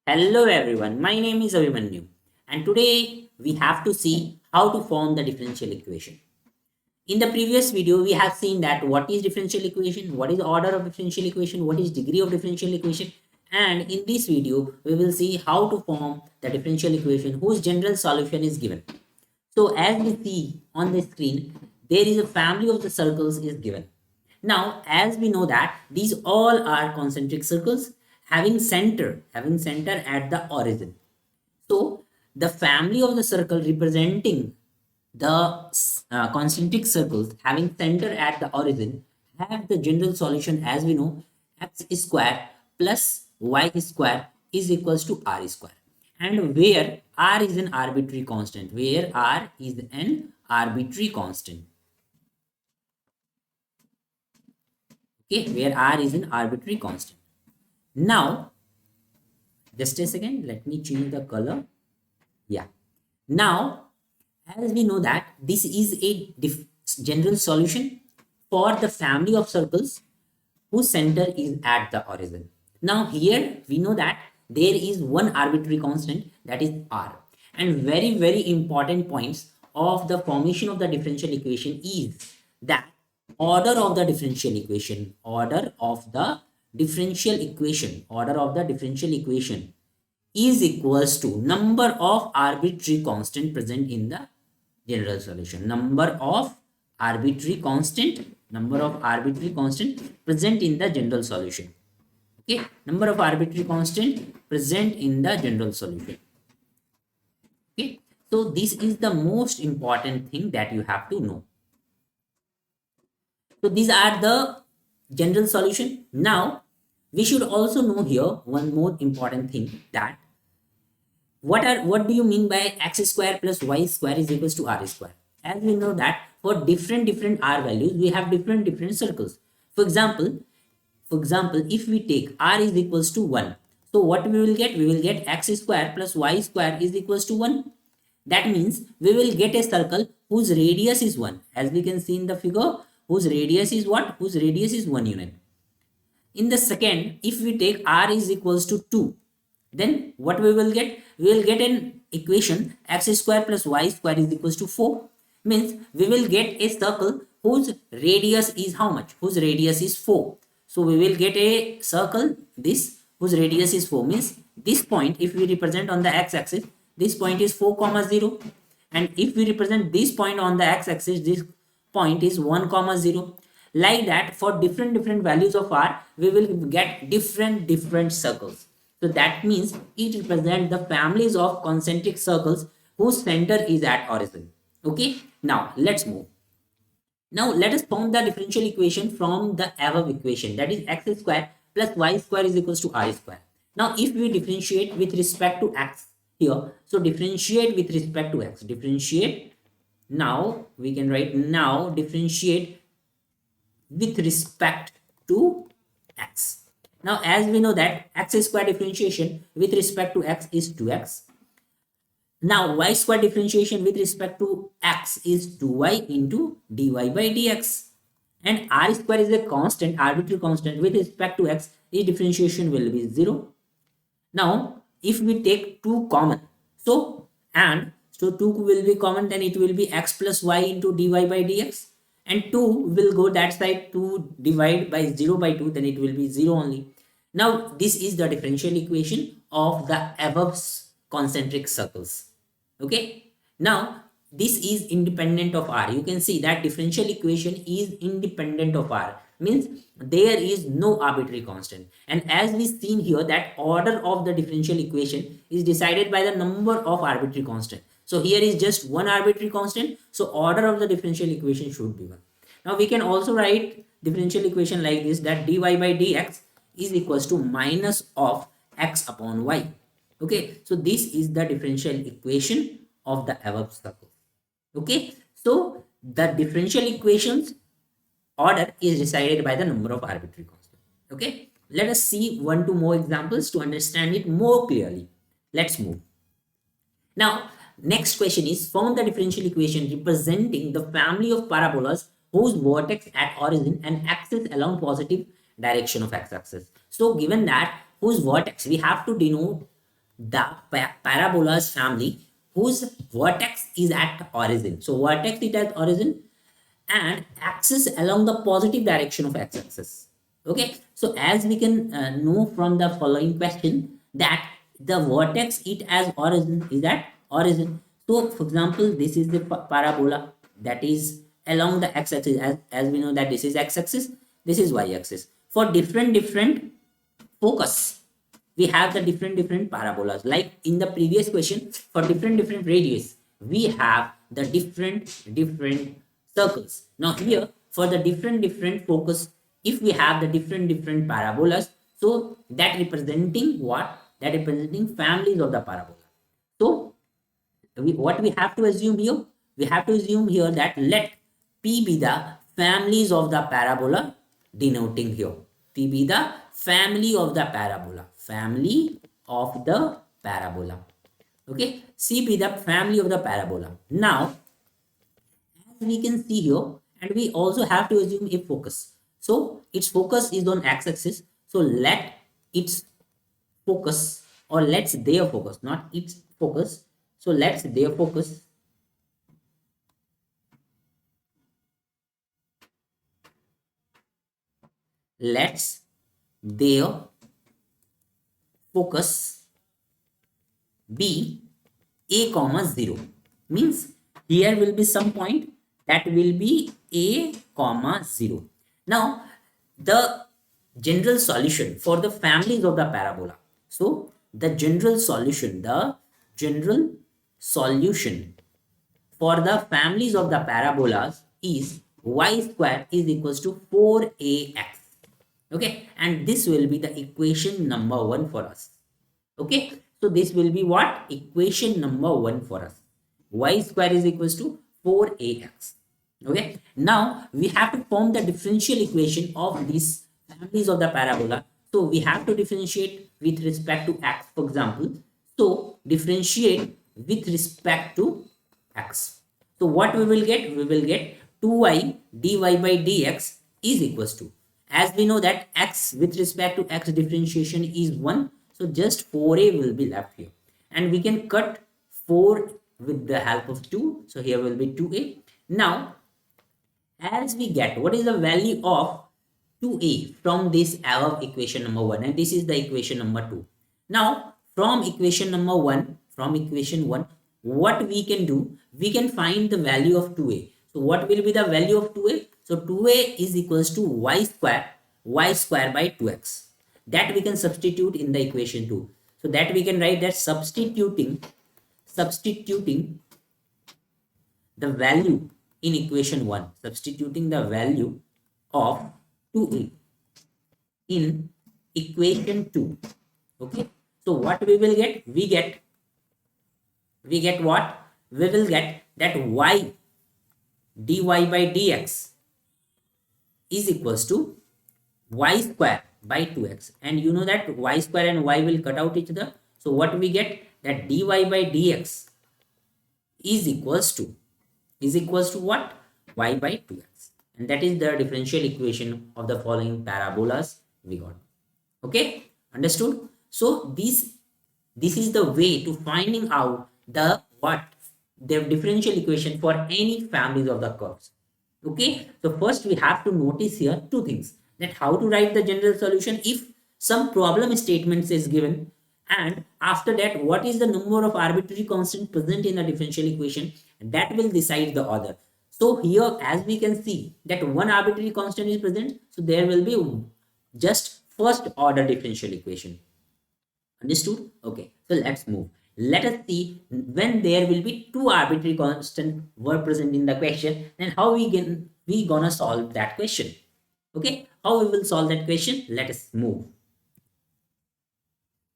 Hello everyone, my name is Avimanyu and today we have to see how to form the differential equation. In the previous video, we have seen that what is differential equation, what is order of differential equation, what is degree of differential equation, and in this video, we will see how to form the differential equation whose general solution is given. So as we see on the screen, there is a family of the circles is given. Now, as we know that these all are concentric circles having center at the origin. So the family of the circle representing the concentric circles having center at the origin have the general solution as we know x square plus y square is equals to r square, and where r is an arbitrary constant, okay, where r is an arbitrary constant. Now just a second, let me change the color. Yeah, now as we know that this is a general solution for the family of circles whose center is at the origin. Now here we know that there is one arbitrary constant, that is r, and very important points of the formation of the differential equation is that order of the differential equation is equals to number of arbitrary constant present in the general solution. Number of arbitrary constant present in the general solution. Okay, number of arbitrary constant present in the general solution. Okay, so this is the most important thing that you have to know. So these are the general solution. Now we should also know here one more important thing, that what do you mean by x square plus y square is equals to r square? As we know that for different r values we have different circles. For example, if we take r is equals to 1, so what we will get? We will get x square plus y square is equals to 1. That means we will get a circle whose radius is 1. As we can see in the figure, whose radius is what? Whose radius is 1 unit. In the second, if we take r is equals to 2, then what we will get? We will get an equation x square plus y square is equals to 4. Means we will get a circle whose radius is how much? Whose radius is 4. So we will get a circle this whose radius is 4. Means this point, if we represent on the x-axis, this point is 4 comma 0, and if we represent this point on the x-axis, this point is 1 comma 0. Like that, for different values of r, we will get different circles. So that means it represents the families of concentric circles whose center is at origin. Okay, now let's move. Now let us form the differential equation from the above equation, that is x square plus y square is equals to r square. Now if we differentiate with respect to x here, so differentiate with respect to x, now we can write differentiate with respect to x. Now as we know that x square differentiation with respect to x is 2x. Now y square differentiation with respect to x is 2y into dy by dx. And r square is a constant, arbitrary constant, with respect to x, its differentiation will be 0. Now if we take 2 common, so 2 will be common, then it will be x plus y into dy by dx, and 2 will go that side, 2 divide by 0 by 2, then it will be 0 only. Now this is the differential equation of the above concentric circles. Okay, now this is independent of r. You can see that differential equation is independent of r, means there is no arbitrary constant. And as we seen here that order of the differential equation is decided by the number of arbitrary constant. So here is just one arbitrary constant, so order of the differential equation should be 1. Now we can also write differential equation like this, that dy by dx is equals to minus of x upon y. Okay, so this is the differential equation of the above circle. Okay, so the differential equations order is decided by the number of arbitrary constants. Okay, let us see 1-2 more examples to understand it more clearly. Let's move. Now next question is, form the differential equation representing the family of parabolas whose vertex at origin and axis along positive direction of x-axis. So given that whose vertex, we have to denote the parabolas family whose vertex is at origin. So vertex is at origin and axis along the positive direction of x-axis. Okay, so as we can know from the following question that the vertex it as origin is at origin. So for example, this is the parabola that is along the x-axis, as we know that this is x-axis, this is y-axis. For different focus, we have the different parabolas. Like in the previous question, for different radius, we have the different circles. Now here, for the different focus, if we have the different parabolas, so that representing what? That representing families of the parabola. So what we have to assume here? We have to assume here that let P be the families of the parabola denoting here. P be the family of the parabola. Family of the parabola. Okay. C be the family of the parabola. Now, as we can see here, and we also have to assume a focus. So, its focus is on x-axis. So, let its focus, or let's their focus, not its focus. So, let's their focus let's their focus be a comma 0. Means here will be some point that will be a comma 0. Now the general solution for the families of the parabola. So the general solution for the families of the parabolas is y square is equals to 4ax. Okay, and this will be the equation number 1 for us. Okay, so this will be what? Equation number 1 for us. Y square is equals to 4ax. Okay, now we have to form the differential equation of these families of the parabola. So we have to differentiate with respect to x, for example. So differentiate with respect to x. So what we will get? We will get 2y dy by dx is equals to, as we know that x with respect to x differentiation is 1, so just 4a will be left here, and we can cut 4 with the help of 2, so here will be 2a. Now as we get what is the value of 2a from this above equation number 1, and this is the equation number 2. Now from equation number 1, from equation 1, what we can do, we can find the value of 2a. So what will be the value of 2a? So 2a is equals to y square by 2x. That we can substitute in the equation 2. So that we can write that substituting the value in equation 1, substituting the value of 2a in equation 2. Okay, so what we will get? We get what? We will get that y dy by dx is equals to y square by 2x, and you know that y square and y will cut out each other. So what we get? That dy by dx is equals to what? Y by 2x, and that is the differential equation of the following parabolas we got. Okay, understood? So this is the way to finding out the differential equation for any families of the curves. Okay, so first we have to notice here two things, that how to write the general solution if some problem statements is given, and after that what is the number of arbitrary constant present in the differential equation, that will decide the order. So here as we can see that one arbitrary constant is present, so there will be just first order differential equation. Understood? Okay, so let's move. Let us see when there will be two arbitrary constant were present in the question, then how we gonna solve that question. Okay, how we will solve that question? Let us move.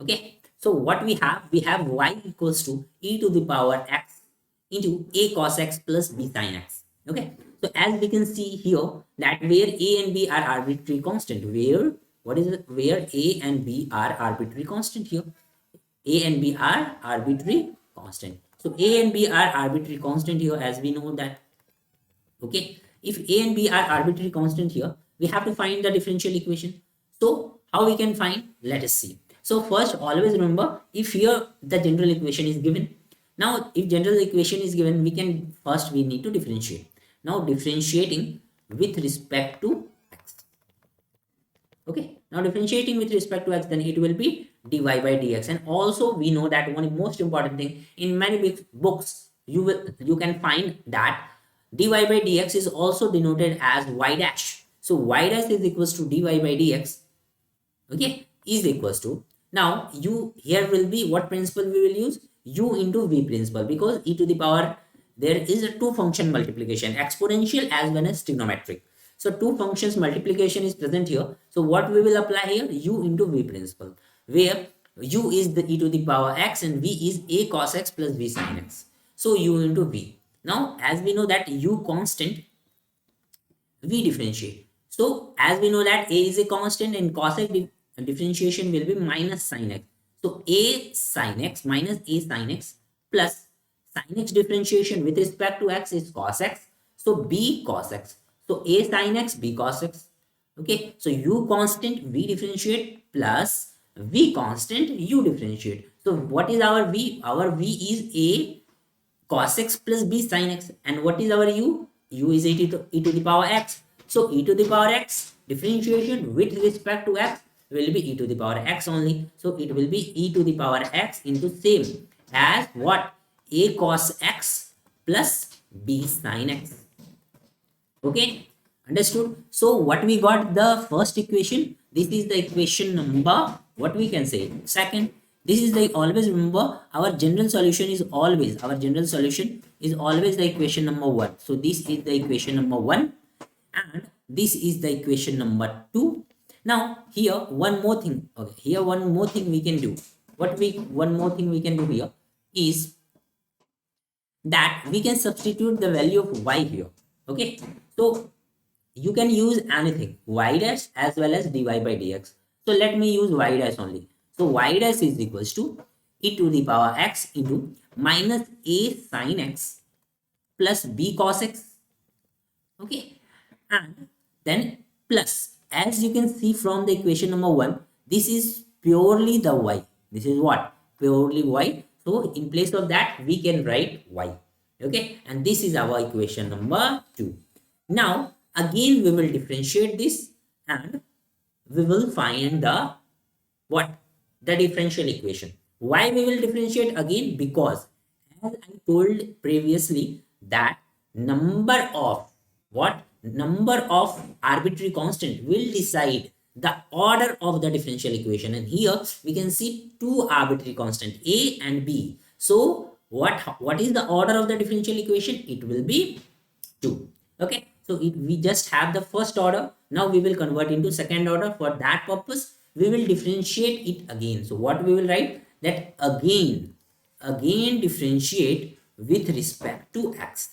Okay, so what we have y equals to e to the power x into a cos x plus b sin x. Okay, so as we can see here that where a and b are arbitrary constant, where a and b are arbitrary constant here. A and B are arbitrary constant. So A and B are arbitrary constant here, as we know that. Okay, if A and B are arbitrary constant here, we have to find the differential equation. So how we can find? Let us see. So first always remember, if here the general equation is given, now if general equation is given, we need to differentiate. Now differentiating with respect to x. Okay, now differentiating with respect to x, then it will be dy by dx. And also we know that one most important thing, in many books you can find that dy by dx is also denoted as y dash. So y dash is equals to dy by dx, okay, is equals to, now u here will be what principle we will use, u into v principle, because e to the power, there is a two function multiplication, exponential as well as trigonometric. So two functions multiplication is present here. So what we will apply here, u into v principle, where u is the e to the power x and v is a cos x plus v sin x. So u into v. Now as we know that u constant, we differentiate. So as we know that a is a constant and cos x differentiation will be minus sin x. So a sin x minus a sin x plus sin x differentiation with respect to x is cos x. So b cos x. So a sin x, b cos x. Okay. So u constant, v differentiate plus v constant, u differentiate. So what is our v? Our v is a cos x plus b sin x. And what is our u? U is e to the power x. So e to the power x differentiation with respect to x will be e to the power x only. So it will be e to the power x into same as what? A cos x plus b sin x. Okay, understood? So what we got, the first equation, this is the equation number, what we can say, second. This is the, always remember, our general solution is always the equation number 1. So this is the equation number 1 and this is the equation number 2. Now here one more thing, okay, here one more thing we can do. One more thing we can do here is that we can substitute the value of y here. Okay, so you can use anything, y dash as well as dy by dx. So let me use y dash only. So y dash is equals to e to the power x into minus a sin x plus b cos x. Okay, and then plus, as you can see from the equation number 1, this is purely the y. This is what? Purely y. So in place of that, we can write y. Okay, and this is our equation number 2. Now again we will differentiate this and we will find the what? The differential equation. Why we will differentiate again? Because as I told previously that number of what? Number of arbitrary constant will decide the order of the differential equation. And here we can see two arbitrary constant, a and b. So what is the order of the differential equation? It will be 2. Okay, so we just have the first order. Now we will convert into second order. For that purpose we will differentiate it again. So what we will write, that again differentiate with respect to x.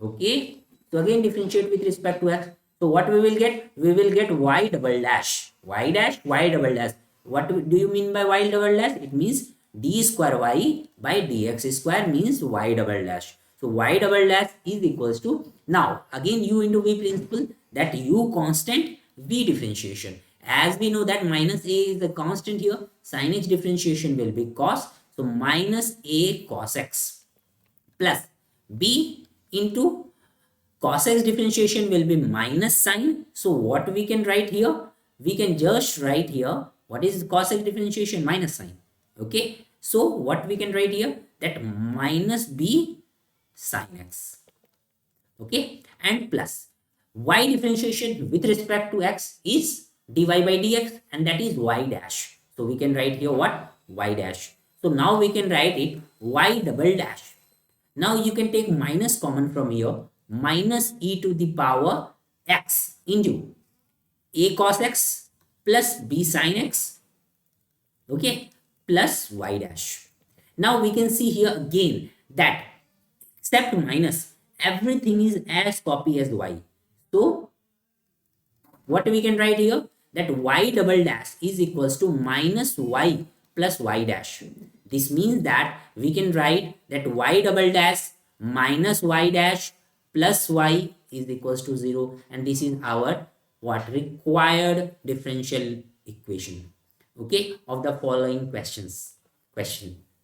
Okay, so again differentiate with respect to x. So what we will get? We will get y double dash. Y dash, y double dash. What do you mean by y double dash? It means d square y by dx square means y double dash. So y double dash is equals to, now again u into v principle, that u constant, v differentiation. As we know that minus a is the constant here, sin x differentiation will be cos. So minus a cos x plus b into cos x differentiation will be minus sin. So what we can write here? We can just write here, what is cos x differentiation? Minus sin. Okay, so what we can write here? That minus b sin x. Okay, and plus y differentiation with respect to x is dy by dx, and that is y dash. So we can write here what? Y dash. So now we can write it y double dash. Now you can take minus common from here, minus e to the power x into a cos x plus b sin x, okay, plus y dash. Now we can see here again that except minus, everything is as copy as y. So what we can write here? That y double dash is equals to minus y plus y dash. This means that we can write that y double dash minus y dash plus y is equals to 0, and this is our what? Required differential equation. okay, of the following question.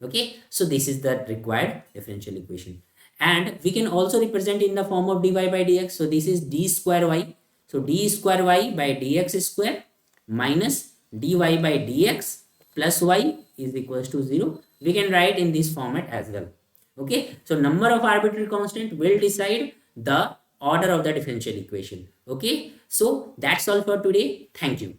Okay, so this is the required differential equation, and we can also represent in the form of dy by dx. So this is d square y, so d square y by dx square minus dy by dx plus y is equals to 0. We can write in this format as well. Okay, so number of arbitrary constant will decide the order of the differential equation. Okay, so that's all for today. Thank you.